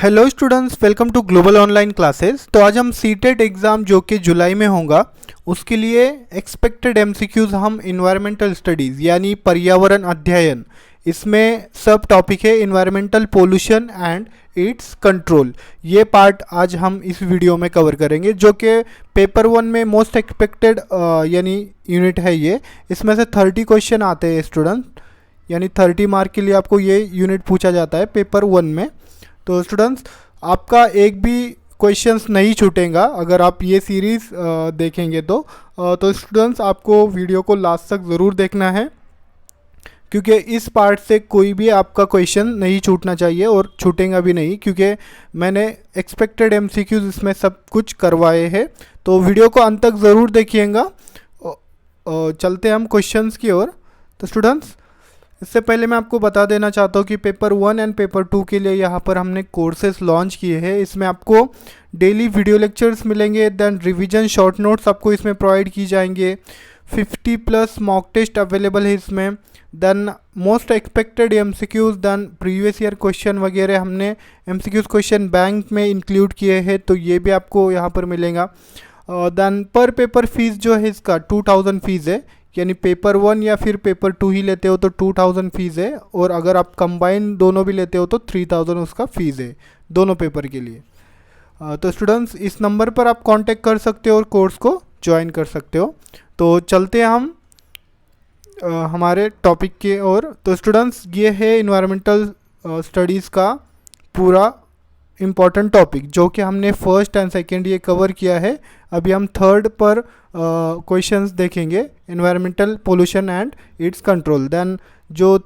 Hello students, welcome to global online classes. तो आज हम सीटेट एग्ज़ाम जो कि जुलाई में होगा उसके लिए एक्सपेक्टेड एमसीक्यूज़ हम इन्वायरमेंटल स्टडीज़ यानी पर्यावरण अध्ययन, इसमें सब टॉपिक है environmental pollution and its control. ये पार्ट आज हम इस वीडियो में कवर करेंगे जो कि पेपर 1 में मोस्ट एक्सपेक्टेड यानी यूनिट है। ये इसमें से 30 क्वेश्चन आते हैं स्टूडेंट, यानी 30 मार्क के लिए आपको ये यूनिट पूछा जाता है पेपर 1 में। तो स्टूडेंट्स, आपका एक भी क्वेश्चंस नहीं छूटेगा अगर आप ये सीरीज़ देखेंगे तो स्टूडेंट्स आपको वीडियो को लास्ट तक ज़रूर देखना है, क्योंकि इस पार्ट से कोई भी आपका क्वेश्चन नहीं छूटना चाहिए और छूटेगा भी नहीं, क्योंकि मैंने एक्सपेक्टेड एमसीक्यूज़ इसमें सब कुछ करवाए हैं। तो वीडियो को अंत तक ज़रूर देखिएगा। चलते हैं हम क्वेश्चंस की ओर। तो स्टूडेंट्स, इससे पहले मैं आपको बता देना चाहता हूँ कि पेपर 1 एंड पेपर 2 के लिए यहाँ पर हमने कोर्सेज लॉन्च किए हैं। इसमें आपको डेली वीडियो लेक्चर्स मिलेंगे, देन रिवीजन शॉर्ट नोट्स आपको इसमें प्रोवाइड की जाएंगे, 50+ मॉक टेस्ट अवेलेबल है इसमें, then most expected MCQs, then previous year question वगैरह हमने एमसीक्यूज़ क्वेश्चन बैंक में इंक्लूड किए हैं, तो ये भी आपको यहाँ पर मिलेगा। देन पर पेपर फीस जो है इसका 2000 फीस है, यानी पेपर 1 या फिर पेपर 2 ही लेते हो तो 2000 फीस है, और अगर आप कंबाइन दोनों भी लेते हो तो 3000 उसका फ़ीस है दोनों पेपर के लिए। तो स्टूडेंट्स, इस नंबर पर आप कांटेक्ट कर सकते हो और कोर्स को ज्वाइन कर सकते हो। तो चलते हैं हम हमारे टॉपिक के ओर। तो स्टूडेंट्स, ये है इन्वायरमेंटल स्टडीज़ का पूरा इम्पॉर्टेंट टॉपिक जो कि हमने फर्स्ट एंड सेकेंड ये कवर किया है। अभी हम थर्ड पर क्वेश्चंस देखेंगे, environmental pollution and its control. Then जो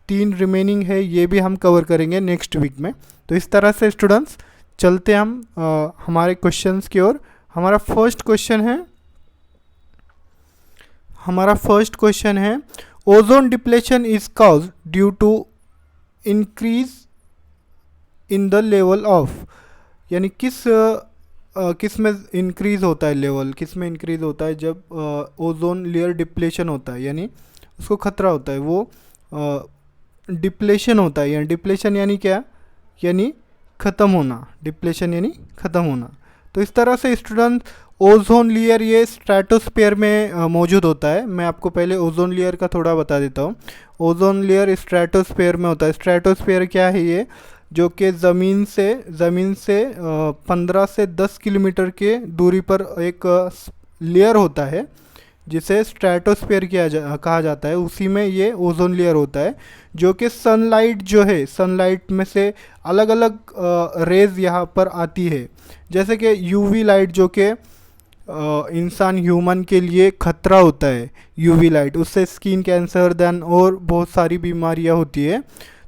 3 रिमेनिंग है ये भी हम कवर करेंगे नेक्स्ट वीक में। तो इस तरह से स्टूडेंट्स चलते हम हमारे क्वेश्चंस की ओर। हमारा फर्स्ट क्वेश्चन है ozone depletion is cause due to increase in the level of, यानी किस में इंक्रीज़ होता है लेवल, किस में इंक्रीज़ होता है जब ओजोन लेयर डिप्लेशन होता है, यानी उसको खतरा होता है, वो डिप्लेशन होता है। यानी डिप्लेशन यानी क्या, यानी ख़त्म होना, डिप्लेशन यानी ख़त्म होना। तो इस तरह से स्टूडेंट ओजोन लेयर ये स्ट्रेटोस्फीयर में मौजूद होता है। मैं आपको पहले ओजोन लेयर का थोड़ा बता देता हूँ। ओजोन लेयर स्ट्रेटोस्फीयर में होता है। स्ट्रेटोस्फीयर क्या है ये, जो कि ज़मीन से 15 से 10 किलोमीटर के दूरी पर एक लेयर होता है जिसे स्ट्रेटोस्फीयर कहा जाता है। उसी में ये ओजोन लेयर होता है, जो कि सनलाइट जो है, सनलाइट में से अलग अलग रेज़ यहाँ पर आती है, जैसे कि यूवी लाइट जो कि इंसान ह्यूमन के लिए ख़तरा होता है। यूवी लाइट, उससे स्किन कैंसर देन और बहुत सारी बीमारियाँ होती है।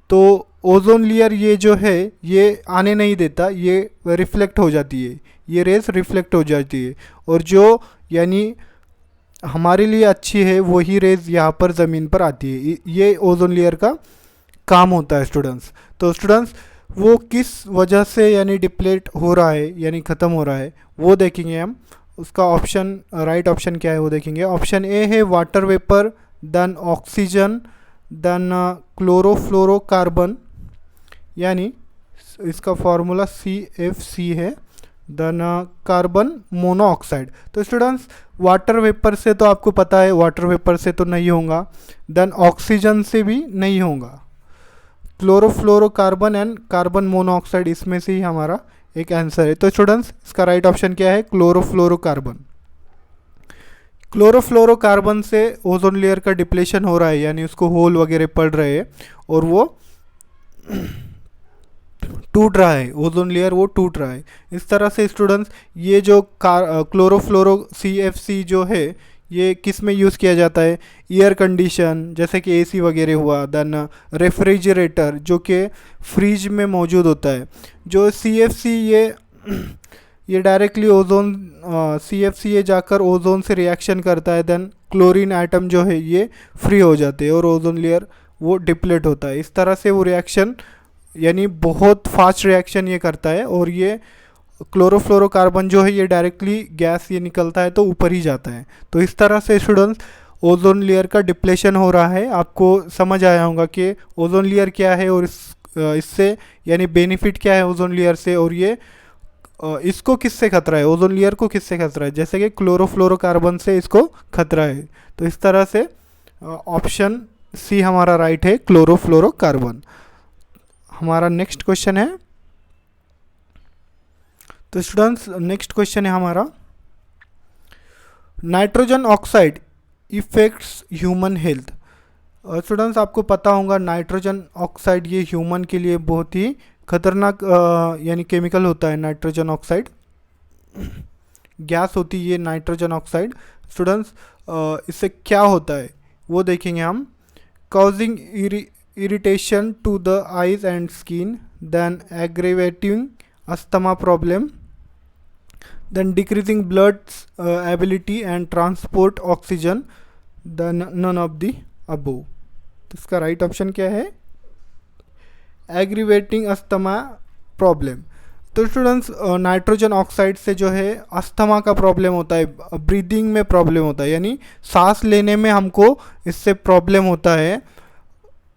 तो ओजोन लेयर ये जो है ये आने नहीं देता, ये रिफ्लेक्ट हो जाती है, ये रेस रिफ्लेक्ट हो जाती है, और जो यानी हमारे लिए अच्छी है वही रेस यहाँ पर ज़मीन पर आती है। ये ओजोन लेयर का काम होता है स्टूडेंट्स। तो स्टूडेंट्स, वो किस वजह से यानी डिप्लेट हो रहा है यानी ख़त्म हो रहा है वो देखेंगे हम। उसका ऑप्शन, राइट ऑप्शन क्या है वो देखेंगे। ऑप्शन ए है water vapour, then oxygen, then chlorofluorocarbon, यानी इसका फार्मूला CFC है, देन कार्बन मोनोऑक्साइड। तो स्टूडेंट्स, वाटर वेपर से तो आपको पता है, वाटर वेपर से तो नहीं होगा, देन ऑक्सीजन से भी नहीं होगा, क्लोरोफ्लोरोकार्बन एंड कार्बन मोनोऑक्साइड, इसमें से ही हमारा एक आंसर है। तो स्टूडेंट्स, इसका राइट ऑप्शन क्या है, क्लोरोफ्लोरोकार्बन। क्लोरोफ्लोरोकार्बन से ओजोन लेयर का डिप्लेशन हो रहा है, यानी उसको होल वगैरह पड़ रहे हैं और वो टूट रहा है, ओजोन लेयर वो टूट रहा है। इस तरह से स्टूडेंट्स, ये जो क्लोरोफ्लोरो CFC जो है ये किस में यूज़ किया जाता है, एयर कंडीशन जैसे कि AC वगैरह हुआ, देन रेफ्रिजरेटर जो कि फ्रिज में मौजूद होता है। जो CFC ये डायरेक्टली ओजोन CFC ये जाकर ओजोन से रिएक्शन करता है, देन क्लोरीन एटम जो है ये फ्री हो जाते हैं और ओजोन लेयर वो डिप्लेट होता है। इस तरह से वो रिएक्शन यानी बहुत फास्ट रिएक्शन ये करता है, और ये क्लोरोफ्लोरोकार्बन जो है ये डायरेक्टली गैस ये निकलता है तो ऊपर ही जाता है। तो इस तरह से स्टूडेंट्स ओजोन लेयर का डिप्लेशन हो रहा है। आपको समझ आया होगा कि ओजोन लेयर क्या है और इससे यानी बेनिफिट क्या है ओजोन लेयर से, और ये इसको किससे खतरा है, ओजोन लेयर को किससे खतरा है, जैसे कि क्लोरोफ्लोरोकार्बन से इसको खतरा है। तो इस तरह से ऑप्शन सी हमारा राइट है, क्लोरोफ्लोरोकार्बन। हमारा नेक्स्ट क्वेश्चन है, तो स्टूडेंट्स नेक्स्ट क्वेश्चन है हमारा, nitrogen oxide effects human health. Students आपको पता होगा नाइट्रोजन ऑक्साइड ये ह्यूमन के लिए बहुत ही खतरनाक यानी केमिकल होता है। नाइट्रोजन ऑक्साइड गैस होती है ये नाइट्रोजन ऑक्साइड। स्टूडेंट्स इससे क्या होता है वो देखेंगे हम। causing irritation to the eyes and skin, then aggravating asthma problem, then decreasing blood's ability and transport oxygen, then none of the above। तो इसका राइट ऑप्शन क्या है, एग्रीवेटिंग अस्थमा प्रॉब्लम। तो स्टूडेंट्स नाइट्रोजन ऑक्साइड से जो है asthma का problem होता है, ब्रीदिंग में प्रॉब्लम होता है, यानी सांस लेने में हमको इससे प्रॉब्लम होता है,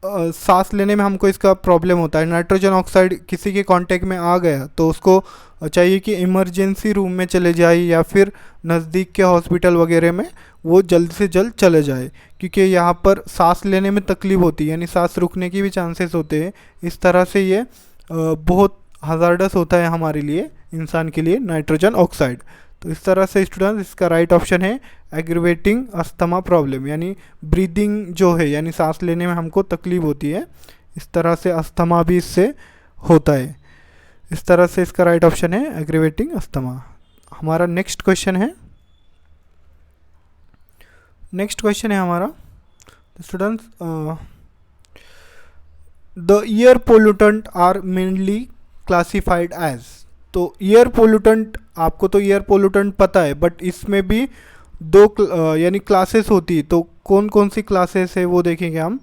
सांस लेने में हमको इसका प्रॉब्लम होता है। नाइट्रोजन ऑक्साइड किसी के कांटेक्ट में आ गया तो उसको चाहिए कि इमरजेंसी रूम में चले जाए या फिर नज़दीक के हॉस्पिटल वगैरह में वो जल्द से जल्द चले जाए, क्योंकि यहाँ पर सांस लेने में तकलीफ होती है, यानी सांस रुकने की भी चांसेस होते हैं। इस तरह से ये बहुत हज़ार्डस होता है हमारे लिए, इंसान के लिए, नाइट्रोजन ऑक्साइड। तो इस तरह से स्टूडेंट्स इसका राइट ऑप्शन है एग्रीवेटिंग अस्थमा प्रॉब्लम, यानी ब्रीदिंग जो है यानी सांस लेने में हमको तकलीफ होती है, इस तरह से अस्थमा भी इससे होता है। इस तरह से इसका राइट ऑप्शन है एग्रीवेटिंग अस्थमा। हमारा नेक्स्ट क्वेश्चन है, नेक्स्ट क्वेश्चन है हमारा students, the air pollutant are mainly classified as. तो एयर पोल्यूटेंट, आपको तो एयर पोल्यूटेंट पता है, बट इसमें भी दो यानी क्लासेस होती है। तो कौन कौन सी क्लासेस है वो देखेंगे हम,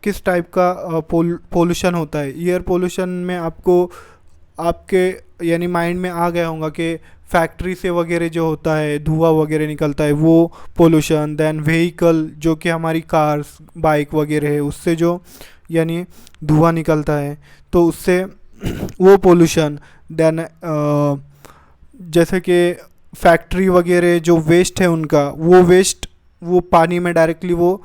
किस टाइप का पोल्यूशन होता है। एयर पोल्यूशन में आपको आपके यानी माइंड में आ गया होगा कि फैक्ट्री से वगैरह जो होता है धुआं वगैरह निकलता है वो पोल्यूशन। देन व्हीकल जो कि हमारी कार्स बाइक वगैरह है उससे जो यानी धुआं निकलता है तो उससे वो पोल्यूशन। देन जैसे कि फैक्ट्री वगैरह जो वेस्ट है उनका, वो वेस्ट वो पानी में डायरेक्टली वो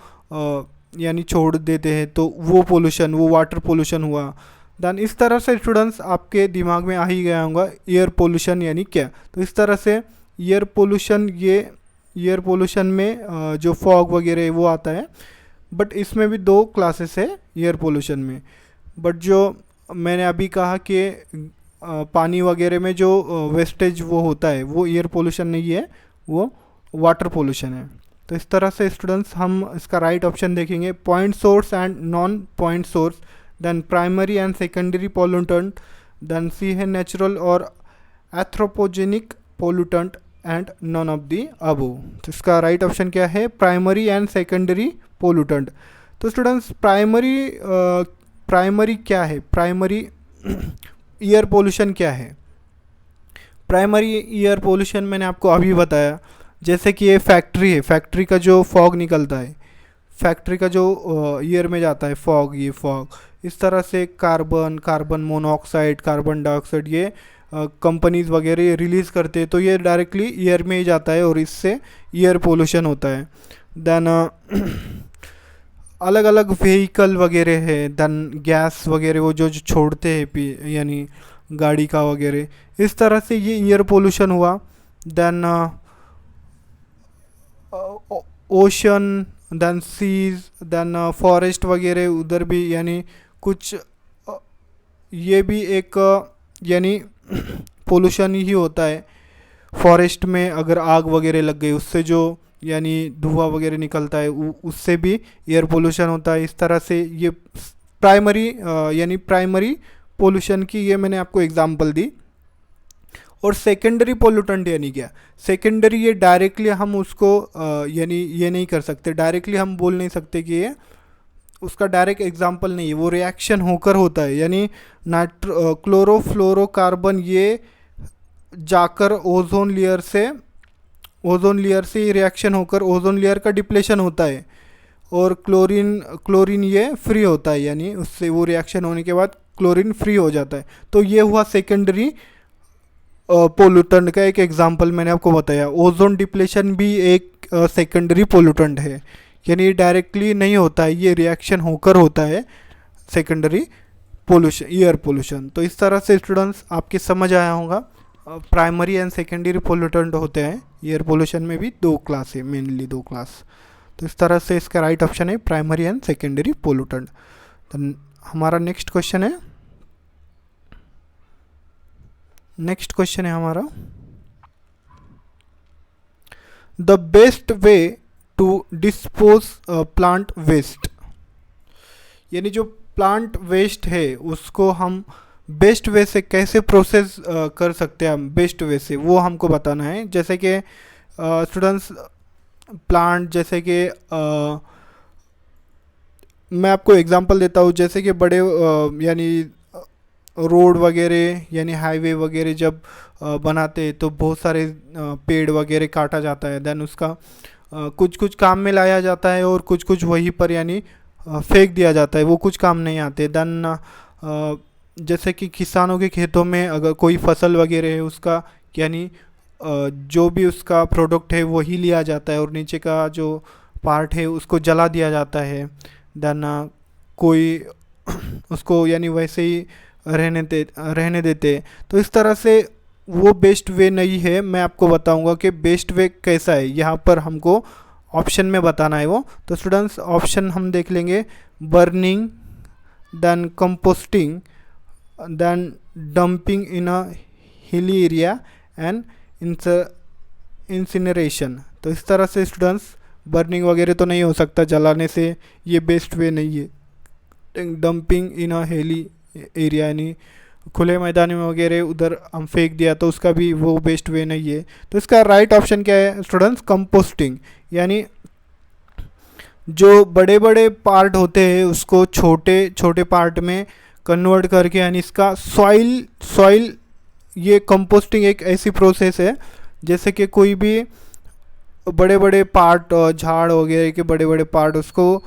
यानी छोड़ देते हैं तो वो पोल्यूशन, वो वाटर पोल्यूशन हुआ। देन इस तरह से स्टूडेंट्स आपके दिमाग में आ ही गया होगा एयर पोल्यूशन यानी क्या। तो इस तरह से एयर पोल्यूशन, ये एयर पोल्यूशन में जो फॉग वगैरह है वो आता है, बट इसमें भी दो क्लासेस है एयर पोल्यूशन में। बट जो मैंने अभी कहा कि पानी वगैरह में जो वेस्टेज वो होता है वो एयर पोल्यूशन नहीं है, वो वाटर पोल्यूशन है। तो इस तरह से स्टूडेंट्स हम इसका राइट ऑप्शन देखेंगे, point source and non point source, then primary and secondary pollutant, then C है नेचुरल और anthropogenic pollutant and none of the above. तो इसका राइट ऑप्शन क्या है, प्राइमरी एंड सेकेंडरी पोल्यूटेंट। तो स्टूडेंट्स प्राइमरी क्या है, प्राइमरी एयर पोल्यूशन क्या है। प्राइमरी एयर पोल्यूशन मैंने आपको अभी बताया, जैसे कि ये फैक्ट्री है, फैक्ट्री का जो फॉग निकलता है, फैक्ट्री का जो एयर में जाता है फॉग, ये फॉग इस तरह से कार्बन मोनोऑक्साइड, कार्बन डाइऑक्साइड ये कंपनीज वगैरह ये रिलीज़ करते हैं, तो ये डायरेक्टली एयर में ही जाता है और इससे एयर पोल्यूशन होता है। देन अलग अलग व्हीकल वगैरह है, देन गैस वगैरह वो जो छोड़ते हैं यानी गाड़ी का वगैरह, इस तरह से ये एयर पोल्यूशन हुआ। Then ocean, then seas, then forest वगैरह उधर भी यानी कुछ ये भी एक यानी पोल्यूशन ही होता है। फॉरेस्ट में अगर आग वगैरह लग गई उससे जो यानी धुआं वगैरह निकलता है उससे भी एयर पोल्यूशन होता है। इस तरह से ये प्राइमरी यानी प्राइमरी पोल्यूशन की ये मैंने आपको एग्जांपल दी। और सेकेंडरी पोल्यूटेंट यानी क्या, सेकेंडरी ये डायरेक्टली हम उसको यानी ये नहीं कर सकते, डायरेक्टली हम बोल नहीं सकते कि ये उसका डायरेक्ट एग्जांपल नहीं है, वो रिएक्शन होकर होता है। यानी क्लोरोफ्लोरोकार्बन ये जाकर ओजोन लेयर से रिएक्शन होकर ओजोन लेयर का डिप्लेशन होता है। और क्लोरीन क्लोरीन ये फ्री होता है, यानी उससे वो रिएक्शन होने के बाद क्लोरीन फ्री हो जाता है। तो ये हुआ सेकेंडरी पोल्यूटेंट का एक एग्जांपल मैंने आपको बताया। ओजोन डिप्लेशन भी एक सेकेंडरी पोल्यूटेंट है, यानी डायरेक्टली नहीं होता है, ये रिएक्शन होकर होता है सेकेंडरी पोल्यूशन, एयर पोल्यूशन। तो इस तरह से स्टूडेंट्स आपके समझ आया होगा। प्राइमरी एंड सेकेंडरी पोल्यूटेंट होते हैं एयर पोल्यूशन में भी, दो क्लास है, मेनली दो क्लास। तो इस तरह से इसका राइट ऑप्शन है प्राइमरी एंड सेकेंडरी पोल्यूटेंट। तो हमारा नेक्स्ट क्वेश्चन है, हमारा the best way to dispose plant waste, यानी जो प्लांट वेस्ट है उसको हम बेस्ट वे से कैसे प्रोसेस कर सकते हैं, हम बेस्ट वे से वो हमको बताना है। जैसे कि स्टूडेंट्स प्लांट, जैसे कि मैं आपको एग्जांपल देता हूँ, जैसे कि बड़े यानी रोड वगैरह यानी हाईवे वगैरह जब बनाते हैं तो बहुत सारे पेड़ वगैरह काटा जाता है, देन उसका कुछ कुछ काम में लाया जाता है और कुछ कुछ वहीं पर यानी फेंक दिया जाता है, वो कुछ काम नहीं आते। देन जैसे कि किसानों के खेतों में अगर कोई फसल वगैरह है उसका यानी जो भी उसका प्रोडक्ट है वही लिया जाता है और नीचे का जो पार्ट है उसको जला दिया जाता है। देन कोई उसको यानी वैसे ही रहने देते। तो इस तरह से वो बेस्ट वे नहीं है। मैं आपको बताऊंगा कि बेस्ट वे कैसा है, यहाँ पर हमको ऑप्शन में बताना है वो। तो स्टूडेंट्स ऑप्शन हम देख लेंगे, burning, then composting, then dumping in a hilly area and incineration. तो इस तरह से स्टूडेंट्स बर्निंग वगैरह तो नहीं हो सकता जलाने से, ये बेस्ट वे नहीं है। Dumping in a hilly area यानी खुले मैदान में वगैरह उधर हम फेंक दिया तो उसका भी वो बेस्ट वे नहीं है। तो इसका राइट ऑप्शन क्या है स्टूडेंट्स, कंपोस्टिंग, यानी जो बड़े बड़े पार्ट होते हैं उसको छोटे छोटे पार्ट में कन्वर्ट करके यानी इसका सॉइल ये कंपोस्टिंग एक ऐसी प्रोसेस है जैसे कि कोई भी बड़े बड़े पार्ट, झाड़ वगैरह के बड़े बड़े पार्ट, उसको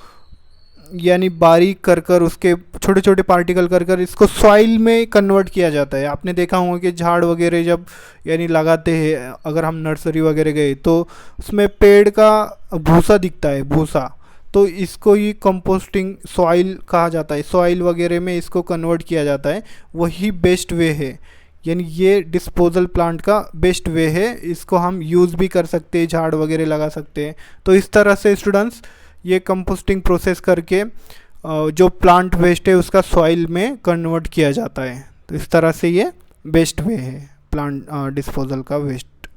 यानी बारीक कर कर उसके छोटे छोटे पार्टिकल कर कर इसको सॉइल में कन्वर्ट किया जाता है। आपने देखा होगा कि झाड़ वगैरह जब यानी लगाते हैं, अगर हम नर्सरी वगैरह गए तो उसमें पेड़ का भूसा दिखता है, भूसा, तो इसको ही कंपोस्टिंग सॉइल कहा जाता है। सॉइल वगैरह में इसको कन्वर्ट किया जाता है, वही बेस्ट वे है, यानी ये डिस्पोजल प्लांट का बेस्ट वे है। इसको हम यूज़ भी कर सकते हैं, झाड़ वगैरह लगा सकते हैं। तो इस तरह से स्टूडेंट्स ये कंपोस्टिंग प्रोसेस करके जो प्लांट वेस्ट है उसका सॉइल में कन्वर्ट किया जाता है। तो इस तरह से ये बेस्ट वे है प्लांट डिस्पोजल का वेस्ट।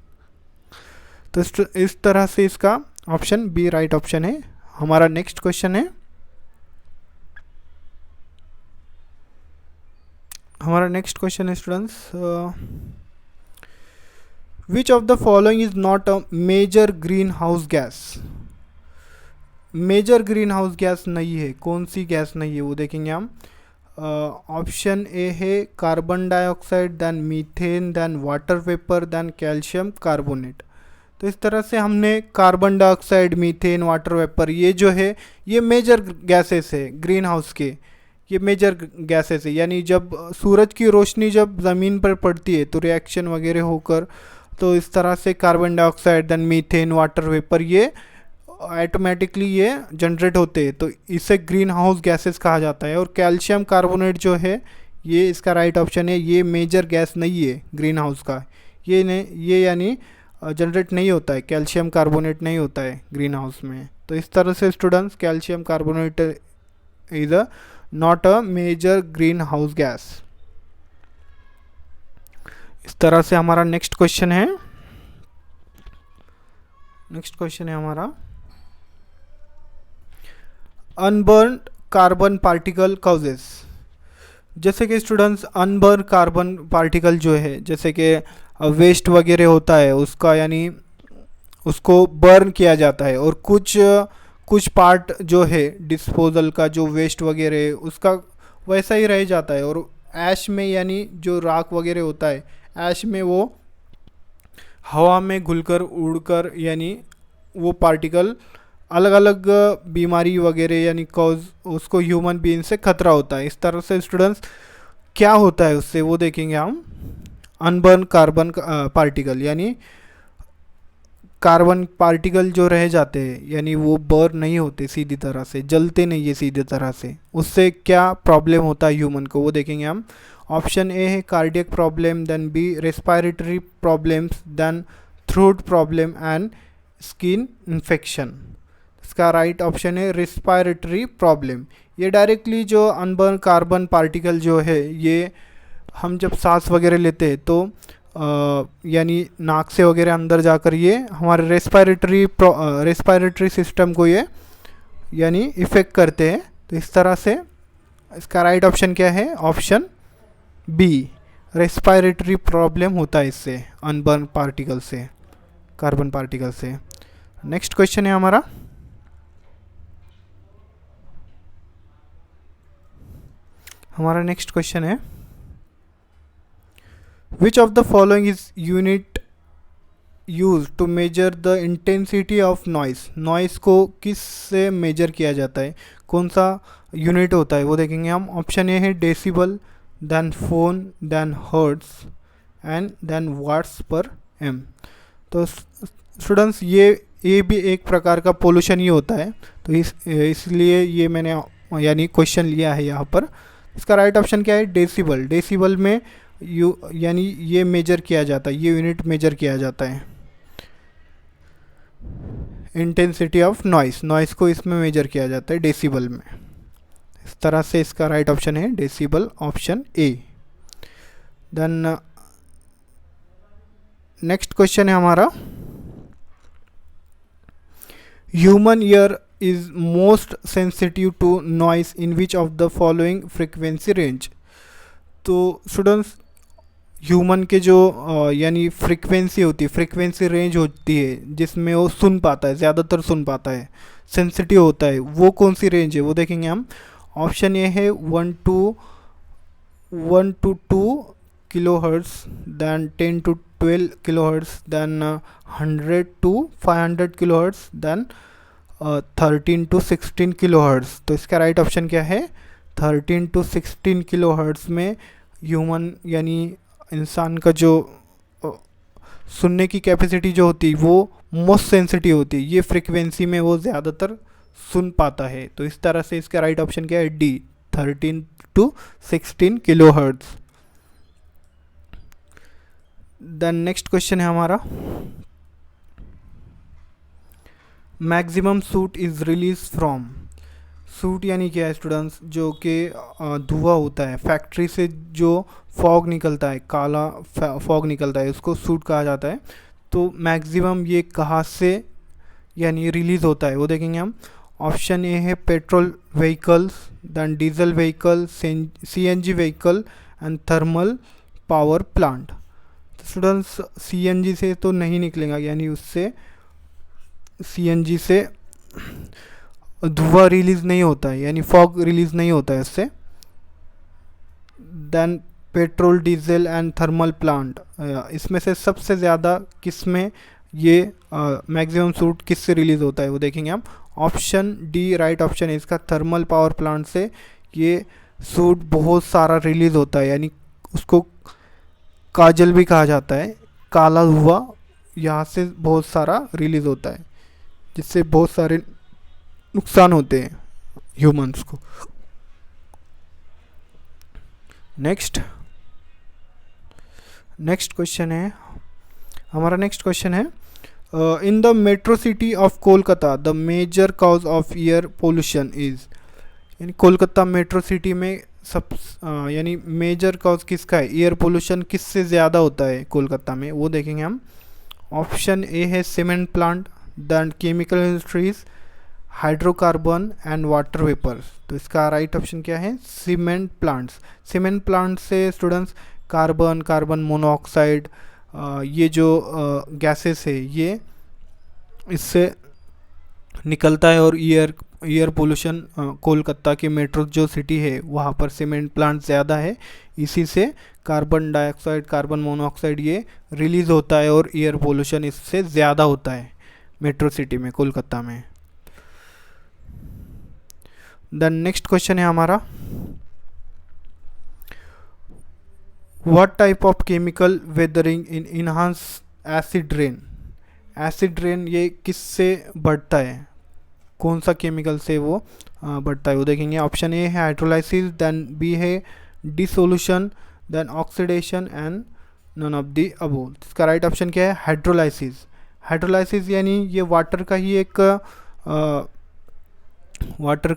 तो इस तरह से इसका ऑप्शन बी राइट ऑप्शन है। हमारा नेक्स्ट क्वेश्चन है, students, which of the following is not a major greenhouse gas. Major greenhouse gas नहीं है, कौन सी गैस नहीं है वो देखेंगे हम। ऑप्शन ए है carbon dioxide, then methane, then water vapour, then calcium carbonate. तो इस तरह से हमने carbon dioxide, methane, water vapour ये जो है ये मेजर गैसेस है ग्रीन हाउस के, ये मेजर गैसेस है। यानी जब सूरज की रोशनी जब ज़मीन पर पड़ती है तो रिएक्शन वगैरह होकर तो इस तरह से carbon dioxide, then methane, water vapour ये ऑटोमेटिकली ये जनरेट होते हैं, तो इसे ग्रीन हाउस गैसेस कहा जाता है। और कैल्शियम कार्बोनेट जो है ये इसका राइट ऑप्शन है, ये मेजर गैस नहीं है ग्रीन हाउस का, ये यानी जनरेट नहीं होता है, कैल्शियम कार्बोनेट नहीं होता है ग्रीन हाउस में। तो इस तरह से students calcium carbonate is not a major greenhouse gas. इस तरह से हमारा नेक्स्ट क्वेश्चन है, हमारा अनबर्न कार्बन पार्टिकल कॉजेस। जैसे कि स्टूडेंट्स अनबर्न कार्बन पार्टिकल जो है, जैसे कि वेस्ट वगैरह होता है उसका यानी उसको बर्न किया जाता है और कुछ पार्ट जो है डिस्पोजल का जो वेस्ट वगैरह है उसका वैसा ही रह जाता है और ऐश में यानी जो राख वगैरह होता है ऐश में वो हवा में घुलकर उड़कर यानी वो पार्टिकल अलग अलग बीमारी वगैरह यानी कॉज उसको ह्यूमन बीइंग से खतरा होता है। इस तरह से स्टूडेंट्स क्या होता है उससे वो देखेंगे हम। अनबर्न कार्बन पार्टिकल यानी कार्बन पार्टिकल जो रह जाते हैं यानी वो बर्न नहीं होते सीधी तरह से, जलते नहीं है सीधी तरह से, उससे क्या प्रॉब्लम होता है ह्यूमन को वो देखेंगे हम। ऑप्शन ए है cardiac problem, then B respiratory problems, then throat problem and skin infection. इसका राइट ऑप्शन है रेस्पिरेटरी प्रॉब्लम। ये डायरेक्टली जो अनबर्न कार्बन पार्टिकल जो है ये हम जब सांस वगैरह लेते हैं तो यानी नाक से वगैरह अंदर जाकर ये हमारे रेस्पिरेटरी सिस्टम को ये यानी इफ़ेक्ट करते हैं। तो इस तरह से इसका राइट ऑप्शन क्या है, ऑप्शन बी, रेस्पिरेटरी प्रॉब्लम होता है इससे, अनबर्न पार्टिकल से, कार्बन पार्टिकल से। नेक्स्ट क्वेश्चन है हमारा नेक्स्ट क्वेश्चन है Which of the following is unit used to measure the intensity of noise? Noise को किस से मेजर किया जाता है, कौन सा यूनिट होता है वो देखेंगे हम। ऑप्शन ए है decibel, then phon, then hertz and then watts per M. तो स्टूडेंट्स ये भी एक प्रकार का पोल्यूशन ही होता है, तो इसलिए ये मैंने यानी क्वेश्चन लिया है यहाँ पर। इसका राइट ऑप्शन क्या है, डेसिबल। डेसिबल में यानी ये मेजर किया जाता है, ये यूनिट मेजर किया जाता है इंटेंसिटी ऑफ नॉइस को इसमें मेजर किया जाता है डेसिबल में। इस तरह से इसका राइट ऑप्शन है decibel, option A. Then next question है हमारा, human ear is most sensitive to noise in which of the following frequency range. तो स्टूडेंट्स ह्यूमन के जो यानी फ्रीक्वेंसी होती है, फ्रीक्वेंसी रेंज होती है जिसमें वो सुन पाता है, ज़्यादातर सुन पाता है, सेंसिटिव होता है, वो कौन सी रेंज है वो देखेंगे हम। ऑप्शन ए है 1 to 2 kilohertz, than 10 to 12 kilohertz, than 100 to 500 kilohertz, than 13 to 16 kilohertz. तो इसका राइट ऑप्शन क्या है, 13 to 16 किलो हर्ट्स में ह्यूमन यानी इंसान का जो सुनने की कैपेसिटी जो होती है वो मोस्ट सेंसिटिव होती है, ये फ्रीक्वेंसी में वो ज़्यादातर सुन पाता है। तो इस तरह से इसका राइट ऑप्शन क्या है, D, 13 to 16 kilohertz. Then next question है हमारा, maximum soot is release from. Soot यानी क्या है स्टूडेंट्स, जो कि धुआं होता है, फैक्ट्री से जो फॉग निकलता है, काला फॉग निकलता है, उसको सूट कहा जाता है। तो मैक्सिमम ये कहाँ से यानी रिलीज़ होता है वो देखेंगे हम। ऑप्शन ए है petrol vehicles, than diesel vehicle, CNG vehicle and thermal power plant. तो स्टूडेंट्स सीएनजी से तो नहीं निकलेगा, यानी उससे सीएनजी से धुआं रिलीज़ नहीं होता है, यानी फॉग रिलीज़ नहीं होता है उससे। Then petrol, diesel and thermal plant, इसमें से सबसे ज़्यादा किस में ये मैक्सिमम सूट किस से रिलीज़ होता है वो देखेंगे हम। ऑप्शन डी राइट ऑप्शन है इसका, थर्मल पावर प्लांट से ये सूट बहुत सारा रिलीज़ होता है, यानी उसको काजल भी कहा जाता है। काला धुआं यहाँ से बहुत सारा रिलीज़ होता है, जिससे बहुत सारे नुकसान होते हैं ह्यूमंस को। नेक्स्ट क्वेश्चन है हमारा, नेक्स्ट क्वेश्चन है, in the metro city of Kolkata the major cause of air pollution is. यानी कोलकाता मेट्रो सिटी में यानी मेजर कॉज किसका है, एयर पोल्यूशन किससे ज़्यादा होता है कोलकाता में वो देखेंगे हम। ऑप्शन ए है cement plant, then chemical industries, hydrocarbon and water vapours. तो इसका राइट ऑप्शन क्या है, सीमेंट प्लांट्स। सीमेंट प्लांट से स्टूडेंट्स कार्बन मोनोऑक्साइड, ये जो गैसेस है ये इससे निकलता है, और एयर पोल्यूशन कोलकाता की मेट्रो जो सिटी है वहाँ पर सीमेंट प्लांट ज़्यादा है, इसी से कार्बन डाइऑक्साइड, कार्बन मोनोऑक्साइड ये रिलीज़ होता है और एयर पोल्यूशन इससे ज़्यादा होता है मेट्रो सिटी में, कोलकाता में। देन नेक्स्ट क्वेश्चन है हमारा, what type of chemical weathering in enhance acid rain. Acid rain ये किससे बढ़ता है, कौन सा केमिकल से वो बढ़ता है, वो देखेंगे। ऑप्शन ए है हाइड्रोलाइसिस, देन बी है dissolution, then oxidation and none of the above. इसका राइट ऑप्शन क्या है, हाइड्रोलाइसिस। हाइड्रोलाइसिस यानी ये वाटर का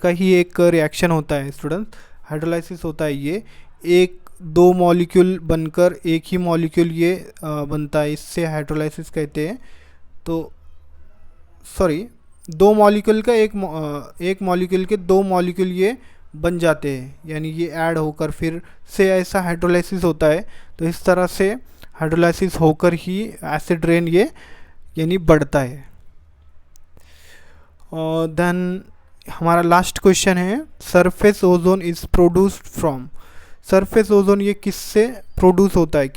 ही एक रिएक्शन होता है स्टूडेंट्स। हाइड्रोलाइसिस होता है ये एक दो मॉलिक्यूल बनकर एक ही मॉलिक्यूल ये बनता है, इससे हाइड्रोलाइसिस कहते हैं। तो सॉरी, दो मॉलिक्यूल का एक मॉलिक्यूल के दो मॉलिक्यूल ये बन जाते हैं, यानी ये ऐड होकर फिर से ऐसा हाइड्रोलाइसिस होता है। तो इस तरह से हाइड्रोलाइसिस होकर ही एसिड रेन ये यानी बढ़ता है। और देन हमारा लास्ट क्वेश्चन है, surface ozone is produced from. Surface ozone ये किससे प्रोड्यूस होता है,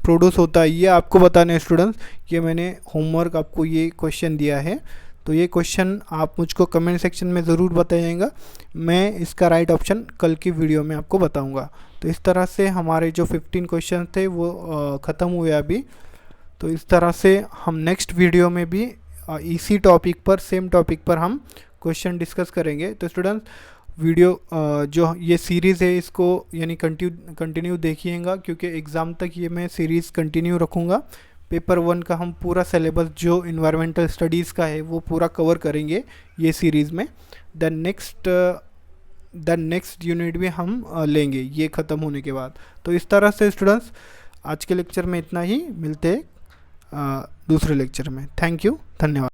प्रोड्यूस होता है, ये आपको बताना है स्टूडेंट्स। ये मैंने होमवर्क आपको ये क्वेश्चन दिया है, तो ये क्वेश्चन आप मुझको कमेंट सेक्शन में ज़रूर बताइएगा। मैं इसका राइट ऑप्शन कल की वीडियो में आपको बताऊंगा। तो इस तरह से हमारे जो 15 क्वेश्चन थे वो ख़त्म हुए अभी। तो इस तरह से हम नेक्स्ट वीडियो में भी इसी टॉपिक पर, सेम टॉपिक पर हम क्वेश्चन डिस्कस करेंगे। तो स्टूडेंट्स, वीडियो जो ये सीरीज़ है इसको यानी कंटिन्यू देखिएगा, क्योंकि एग्ज़ाम तक ये मैं सीरीज़ कंटिन्यू रखूँगा। पेपर 1 का हम पूरा सिलेबस जो इन्वायरमेंटल स्टडीज़ का है वो पूरा कवर करेंगे ये सीरीज़ में। देन नेक्स्ट यूनिट भी हम लेंगे ये ख़त्म होने के बाद। तो इस तरह से स्टूडेंट्स, आज के लेक्चर में इतना ही, मिलते हैं दूसरे लेक्चर में। थैंक यू, धन्यवाद।